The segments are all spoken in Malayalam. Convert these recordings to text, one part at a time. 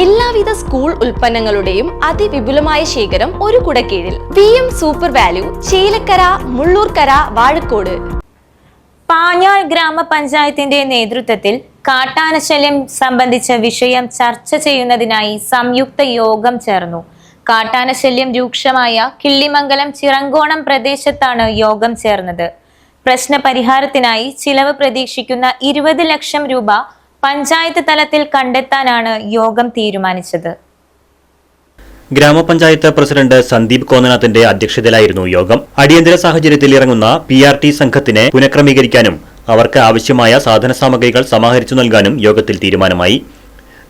എല്ലാവിധ സ്കൂൾ ഉൽപ്പന്നങ്ങളുടെയും അതിവിപുലമായ ശേഖരം ഒരു കുടക്കീഴിൽ. VM super value, Chelakkara, Mullurkara, Vazhakkode. Panjal ഗ്രാമപഞ്ചായത്തിന്റെ നേതൃത്വത്തിൽ കാട്ടാനശല്യം സംബന്ധിച്ച വിഷയം ചർച്ച ചെയ്യുന്നതിനായി സംയുക്ത യോഗം ചേർന്നു. കാട്ടാനശല്യം രൂക്ഷമായ കിള്ളിമംഗലം ചിറങ്കോണം പ്രദേശത്താണ് യോഗം ചേർന്നത്. പ്രശ്ന പരിഹാരത്തിനായി ചിലവ് പ്രതീക്ഷിക്കുന്ന 20 ലക്ഷം രൂപ പഞ്ചായത്ത് തലത്തിൽ കണ്ടെത്താനാണ് യോഗം തീരുമാനിച്ചത്. ഗ്രാമപഞ്ചായത്ത് പ്രസിഡന്റ് സന്ദീപ് കോന്നനാഥന്റെ അധ്യക്ഷതയിലായിരുന്നു യോഗം. അടിയന്തര സാഹചര്യത്തിൽ ഇറങ്ങുന്ന PRT സംഘത്തിനെ പുനഃക്രമീകരിക്കാനും അവർക്ക് ആവശ്യമായ സാധന സാമഗ്രികൾ സമാഹരിച്ചു നൽകാനും യോഗത്തിൽ തീരുമാനമായി.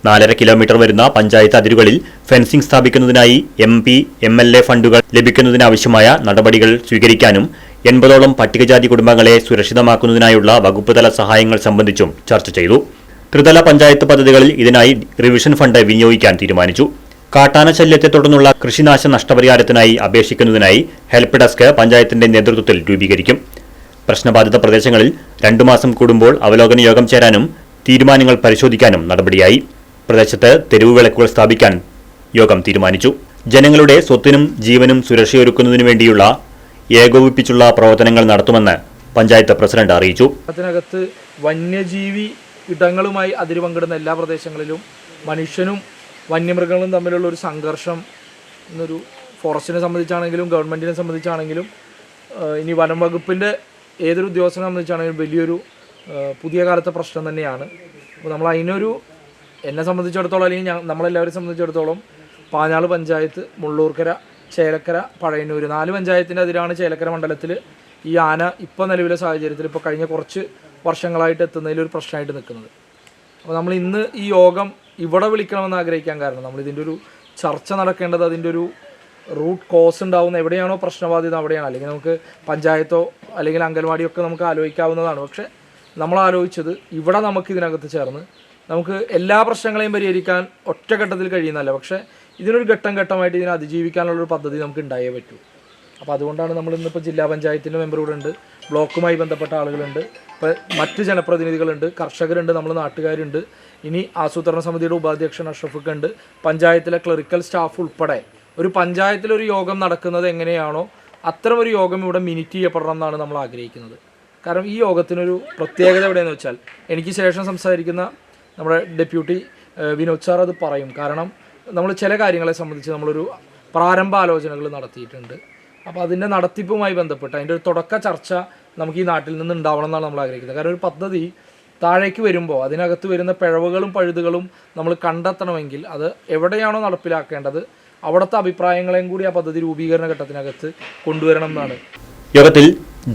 4.5 കിലോമീറ്റർ വരുന്ന പഞ്ചായത്ത് അതിരുകളിൽ ഫെൻസിംഗ് സ്ഥാപിക്കുന്നതിനായി MP, MLA ഫണ്ടുകൾ ലഭിക്കുന്നതിനാവശ്യമായ നടപടികൾ സ്വീകരിക്കാനും 80ഓളം പട്ടികജാതി കുടുംബങ്ങളെ സുരക്ഷിതമാക്കുന്നതിനായുള്ള വകുപ്പ് തല സഹായങ്ങൾ സംബന്ധിച്ചും ചർച്ച ചെയ്തു. ത്രിതല പഞ്ചായത്ത് പദ്ധതികളിൽ ഇതിനായി റിവിഷൻ ഫണ്ട് വിനിയോഗിക്കാൻ തീരുമാനിച്ചു. കാട്ടാന ശല്യത്തെ തുടർന്നുള്ള കൃഷിനാശ നഷ്ടപരിഹാരത്തിനായി അപേക്ഷിക്കുന്നതിനായി ഹെൽപ്പ് ഡെസ്ക് പഞ്ചായത്തിന്റെ നേതൃത്വത്തിൽ രൂപീകരിക്കും. പ്രശ്നബാധിത പ്രദേശങ്ങളിൽ 2 മാസം കൂടുമ്പോൾ അവലോകന യോഗം ചേരാനും തീരുമാനങ്ങൾ പരിശോധിക്കാനും നടപടിയായി. പ്രദേശത്ത് തെരുവ് വിളക്കുകൾ സ്ഥാപിക്കാൻ യോഗം തീരുമാനിച്ചു. ജനങ്ങളുടെ സ്വത്തിനും ജീവനും സുരക്ഷയൊരുക്കുന്നതിനു വേണ്ടിയുള്ള ഏകോപിപ്പിച്ചുള്ള പ്രവർത്തനങ്ങൾ നടത്തുമെന്ന് പഞ്ചായത്ത് പ്രസിഡന്റ് അറിയിച്ചു. അതിനകത്ത് വന്യജീവി ഇടങ്ങളുമായി അതിര് പങ്കിടുന്ന എല്ലാ പ്രദേശങ്ങളിലും മനുഷ്യനും വന്യമൃഗങ്ങളും തമ്മിലുള്ള ഒരു സംഘർഷം എന്നൊരു ഫോറസ്റ്റിനെ സംബന്ധിച്ചാണെങ്കിലും ഗവൺമെൻറ്റിനെ സംബന്ധിച്ചാണെങ്കിലും ഇനി വനം വകുപ്പിൻ്റെ ഏതൊരു ഉദ്യോഗസ്ഥനെ സംബന്ധിച്ചാണെങ്കിലും വലിയൊരു പുതിയ കാലത്തെ പ്രശ്നം തന്നെയാണ്. അപ്പോൾ നമ്മൾ അതിനൊരു എന്നെ സംബന്ധിച്ചിടത്തോളം അല്ലെങ്കിൽ നമ്മളെല്ലാവരും സംബന്ധിച്ചിടത്തോളം പാഞ്ഞാൾ പഞ്ചായത്ത്, മുള്ളൂർക്കര, ചേലക്കര, പഴയന്നൂർ 4 പഞ്ചായത്തിൻ്റെ അതിരാണ് ചേലക്കര മണ്ഡലത്തിൽ ഈ ആന ഇപ്പോൾ നിലവിലെ സാഹചര്യത്തിൽ ഇപ്പോൾ കഴിഞ്ഞ കുറച്ച് വർഷങ്ങളായിട്ട് എത്തുന്നതിലൊരു പ്രശ്നമായിട്ട് നിൽക്കുന്നത്. അപ്പോൾ നമ്മൾ ഇന്ന് ഈ യോഗം ഇവിടെ വിളിക്കണമെന്ന് ആഗ്രഹിക്കാൻ കാരണം നമ്മൾ ഇതിൻ്റെ ഒരു ചർച്ച നടക്കേണ്ടത് അതിൻ്റെ ഒരു റൂട്ട് കോസ് ഉണ്ടാവുന്ന എവിടെയാണോ പ്രശ്നബാധിത അവിടെയാണ്. അല്ലെങ്കിൽ നമുക്ക് പഞ്ചായത്തോ അല്ലെങ്കിൽ അംഗൻവാടിയൊക്കെ നമുക്ക് ആലോചിക്കാവുന്നതാണ്. പക്ഷേ നമ്മൾ ആലോചിച്ചത് ഇവിടെ നമുക്ക് ഇതിനകത്ത് ചേർന്ന് നമുക്ക് എല്ലാ പ്രശ്നങ്ങളെയും പരിഹരിക്കാൻ ഒറ്റഘട്ടത്തിൽ കഴിയുന്നതല്ല. പക്ഷേ ഇതിനൊരു ഘട്ടം ഘട്ടമായിട്ട് ഇതിനെ അതിജീവിക്കാനുള്ളൊരു പദ്ധതി നമുക്ക് ഉണ്ടായേ പറ്റൂ. അപ്പോൾ അതുകൊണ്ടാണ് നമ്മൾ ഇന്നിപ്പോൾ ജില്ലാ പഞ്ചായത്തിൻ്റെ മെമ്പർ ഇവിടെ ഉണ്ട്, ബ്ലോക്കുമായി ബന്ധപ്പെട്ട ആളുകളുണ്ട്, ഇപ്പോൾ മറ്റ് ജനപ്രതിനിധികളുണ്ട്, കർഷകരുണ്ട്, നമ്മൾ നാട്ടുകാരുണ്ട്, ഇനി ആസൂത്രണ സമിതിയുടെ ഉപാധ്യക്ഷൻ അഷ്റഫൊക്കെ ഉണ്ട്, പഞ്ചായത്തിലെ ക്ലറിക്കൽ സ്റ്റാഫ് ഉൾപ്പെടെ ഒരു പഞ്ചായത്തിലൊരു യോഗം നടക്കുന്നത് എങ്ങനെയാണോ അത്തരമൊരു യോഗം ഇവിടെ മിനിറ്റ് ചെയ്യപ്പെടണം എന്നാണ് നമ്മൾ ആഗ്രഹിക്കുന്നത്. കാരണം ഈ യോഗത്തിനൊരു പ്രത്യേകത എവിടെയെന്ന് വെച്ചാൽ എനിക്ക് ശേഷം സംസാരിക്കുന്ന നമ്മുടെ ഡെപ്യൂട്ടി വിനോദ് സാർ അത് പറയും. കാരണം നമ്മൾ ചില കാര്യങ്ങളെ സംബന്ധിച്ച് നമ്മളൊരു പ്രാരംഭ ആലോചനകൾ നടത്തിയിട്ടുണ്ട്. അപ്പോൾ അതിൻ്റെ നടത്തിപ്പുമായി ബന്ധപ്പെട്ട് അതിൻ്റെ ഒരു തുടക്ക ചർച്ച നമുക്ക് ഈ നാട്ടിൽ നിന്ന് ഉണ്ടാവണം എന്നാണ് നമ്മൾ ആഗ്രഹിക്കുന്നത്. കാരണം ഒരു പദ്ധതി താഴേക്ക് വരുമ്പോൾ അതിനകത്ത് വരുന്ന പിഴവുകളും പഴുതുകളും നമ്മൾ കണ്ടെത്തണമെങ്കിൽ അത് എവിടെയാണോ നടപ്പിലാക്കേണ്ടത് അവിടുത്തെ അഭിപ്രായങ്ങളെയും കൂടി ആ പദ്ധതി രൂപീകരണ ഘട്ടത്തിനകത്ത് കൊണ്ടുവരണം എന്നാണ്. യോഗത്തിൽ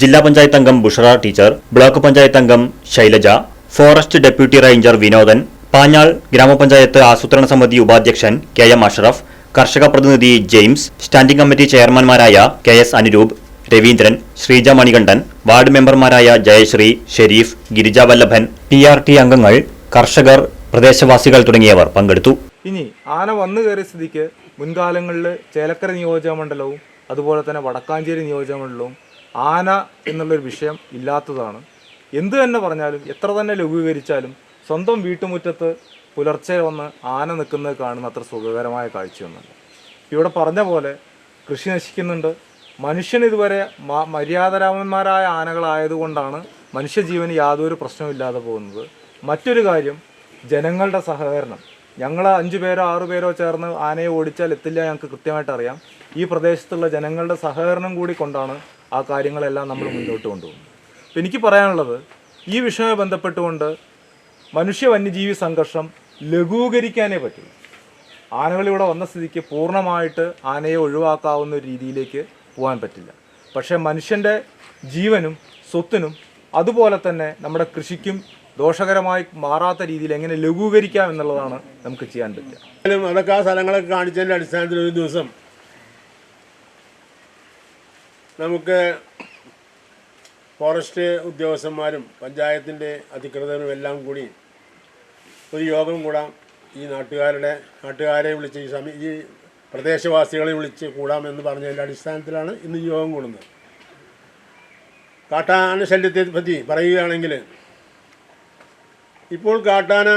ജില്ലാ പഞ്ചായത്ത് അംഗം ബുഷറ ടീച്ചർ, ബ്ലോക്ക് പഞ്ചായത്ത് അംഗം Shailaja, forest deputy ranger Vinodan, Panjal ഗ്രാമപഞ്ചായത്ത് ആസൂത്രണ സമിതി ഉപാധ്യക്ഷൻ KM അഷ്റഫ്, കർഷക പ്രതിനിധി ജെയിംസ്, സ്റ്റാൻഡിംഗ് കമ്മിറ്റി ചെയർമാൻമാരായ KS അനുരൂപ്, രവീന്ദ്രൻ, ശ്രീജ മണികണ്ഠൻ, വാർഡ് മെമ്പർമാരായ ജയശ്രീ, ഷെരീഫ്, ഗിരിജ വല്ലഭൻ, PRT അംഗങ്ങൾ, കർഷകർ, പ്രദേശവാസികൾ തുടങ്ങിയവർ പങ്കെടുത്തു. ഇനി ആന വന്നു കയറിയ സ്ഥിതിക്ക് മുൻകാലങ്ങളിൽ ചേലക്കര നിയോജകമണ്ഡലവും അതുപോലെ തന്നെ വടക്കാഞ്ചേരി നിയോജകമണ്ഡലവും ആന എന്നുള്ളൊരു വിഷയം ഇല്ലാത്തതാണ്. എന്തു തന്നെ പറഞ്ഞാലും എത്ര തന്നെ ലഘൂകരിച്ചാലും സ്വന്തം വീട്ടുമുറ്റത്ത് പുലർച്ചെ വന്ന് ആന നിൽക്കുന്നത് കാണുന്ന അത്ര സുഖകരമായ കാഴ്ചയൊന്നുമില്ല. ഇവിടെ പറഞ്ഞ പോലെ കൃഷി നശിക്കുന്നുണ്ട്. മനുഷ്യന് ഇതുവരെ മര്യാദരാമന്മാരായ ആനകളായതുകൊണ്ടാണ് മനുഷ്യജീവന് യാതൊരു പ്രശ്നമില്ലാതെ പോകുന്നത്. മറ്റൊരു കാര്യം ജനങ്ങളുടെ സഹകരണം. ഞങ്ങൾ 5 പേരോ 6 പേരോ ചേർന്ന് ആനയെ ഓടിച്ചാൽ എത്തില്ല, ഞങ്ങൾക്ക് കൃത്യമായിട്ട് അറിയാം. ഈ പ്രദേശത്തുള്ള ജനങ്ങളുടെ സഹകരണം കൂടി കൊണ്ടാണ് ആ കാര്യങ്ങളെല്ലാം നമ്മൾ മുന്നോട്ട് കൊണ്ടുപോകുന്നത്. അപ്പോൾ എനിക്ക് പറയാനുള്ളത് ഈ വിഷയവുമായി ബന്ധപ്പെട്ടുകൊണ്ട് മനുഷ്യ വന്യജീവി സംഘർഷം ലഘൂകരിക്കാനേ പറ്റുള്ളൂ. ആനകളിവിടെ വന്ന സ്ഥിതിക്ക് പൂർണ്ണമായിട്ട് ആനയെ ഒഴിവാക്കാവുന്ന ഒരു രീതിയിലേക്ക് പോകാൻ പറ്റില്ല. പക്ഷേ മനുഷ്യൻ്റെ ജീവനും സ്വത്തിനും അതുപോലെ തന്നെ നമ്മുടെ കൃഷിക്കും ദോഷകരമായി മാറാത്ത രീതിയിൽ എങ്ങനെ ലഘൂകരിക്കാം എന്നുള്ളതാണ് നമുക്ക് ചെയ്യാൻ പറ്റുക. അതൊക്കെ ആ സ്ഥലങ്ങളൊക്കെ കാണിച്ചതിൻ്റെ അടിസ്ഥാനത്തിൽ ഒരു ദിവസം നമുക്ക് ഫോറസ്റ്റ് ഉദ്യോഗസ്ഥന്മാരും പഞ്ചായത്തിൻ്റെ അധികൃതരും എല്ലാം കൂടി ഒരു യോഗം കൂടാം. ഈ നാട്ടുകാരെ വിളിച്ച് ഈ പ്രദേശവാസികളെ വിളിച്ച് കൂടാമെന്ന് പറഞ്ഞതിൻ്റെ അടിസ്ഥാനത്തിലാണ് ഇന്ന് ഈ യോഗം കൂടുന്നത്. കാട്ടാന ശല്യത്തെ പറ്റി പറയുകയാണെങ്കിൽ ഇപ്പോൾ കാട്ടാന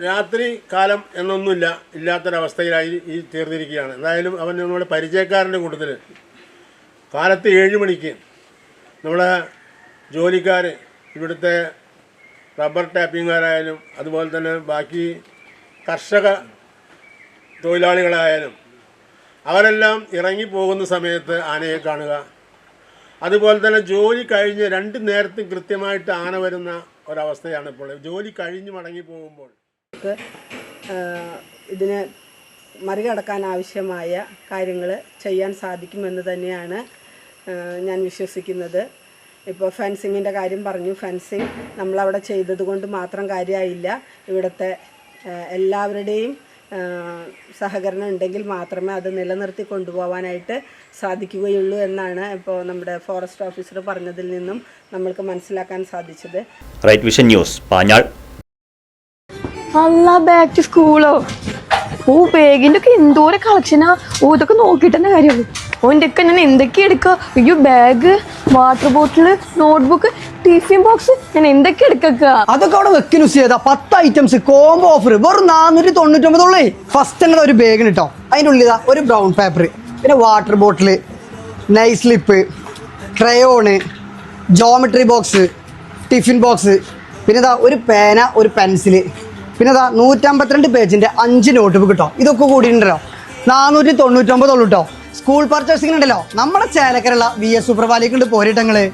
രാത്രി കാലം എന്നൊന്നുമില്ല, ഇല്ലാത്തൊരവസ്ഥയിലായി തീർന്നിരിക്കുകയാണ്. എന്തായാലും അവൻ നമ്മുടെ പരിചയക്കാരൻ്റെ കൂട്ടത്തിൽ കാലത്ത് 7 മണിക്ക് നമ്മളെ ജോലിക്കാർ, ഇവിടുത്തെ റബ്ബർ ടാപ്പിങ്ങുകാരായാലും അതുപോലെ തന്നെ ബാക്കി കർഷക തൊഴിലാളികളായാലും അവരെല്ലാം ഇറങ്ങിപ്പോകുന്ന സമയത്ത് ആനയെ കാണുക, അതുപോലെ തന്നെ ജോലി കഴിഞ്ഞ് 2 നേരത്തും കൃത്യമായിട്ട് ആന വരുന്ന ഒരവസ്ഥയാണ് ഇപ്പോൾ. ജോലി കഴിഞ്ഞ് മടങ്ങി പോകുമ്പോൾ ഇതിനെ മറികടക്കാൻ ആവശ്യമായ കാര്യങ്ങൾ ചെയ്യാൻ സാധിക്കുമെന്ന് തന്നെയാണ് ഞാൻ വിശ്വസിക്കുന്നത്. ഇപ്പോൾ ഫെൻസിങ്ങിൻ്റെ കാര്യം പറഞ്ഞു. ഫെൻസിങ് നമ്മളവിടെ ചെയ്തത് കൊണ്ട് മാത്രം കാര്യമായില്ല. ഇവിടുത്തെ എല്ലാവരുടെയും സഹകരണം ഉണ്ടെങ്കിൽ മാത്രമേ അത് നിലനിർത്തി കൊണ്ടുപോകാനായിട്ട് സാധിക്കുകയുള്ളൂ എന്നാണ് ഇപ്പോൾ നമ്മുടെ ഫോറസ്റ്റ് ഓഫീസർ പറഞ്ഞതിൽ നിന്നും നമ്മൾക്ക് മനസ്സിലാക്കാൻ സാധിച്ചത്. റൈറ്റ് വിഷൻ ന്യൂസ്, പാഞ്ഞാൾ. അല്ല, ബാക്ക് ടു സ്കൂളോ? ഓ, ബാഗിൻ്റെ ഒക്കെ എന്തോരം കളക്ഷനാ! ഓ, ഇതൊക്കെ നോക്കിയിട്ട് തന്നെ കാര്യമുള്ളൂ. ഓൻ്റെ ഒക്കെ ഞാൻ എന്തൊക്കെയാ എടുക്കുക? അയ്യോ, bag, water bottle, notebook, tiffin box, ഞാൻ എന്തൊക്കെ എടുക്കുക? അതൊക്കെ അവിടെ വെക്കുന്നു ചെയ്താ 10 ഐറ്റംസ് കോംബോ ഓഫർ വെറും 499. ഫസ്റ്റ് തന്നെ ഒരു ബാഗിന് കേട്ടോ. അതിൻ്റെ ഉള്ളിൽ ഒരു ബ്രൗൺ പേപ്പർ, പിന്നെ water bottle, nice slip, crayon, geometry box, tiffin box, പിന്നെ ഒരു പേന, ഒരു പെൻസില്, പിന്നെ 152 പേജിൻ്റെ 5 നോട്ട് ബുക്ക് കേട്ടോ. ഇതൊക്കെ കൂടിയിട്ടുണ്ടല്ലോ 499 ഉള്ളൂ കേട്ടോ. സ്കൂൾ പർച്ചേസിംഗ് ഉണ്ടല്ലോ നമ്മുടെ ചേലക്കരയുള്ള VS സൂപ്പർ വാലിക്കുണ്ട് പോരിട്ടങ്ങള്.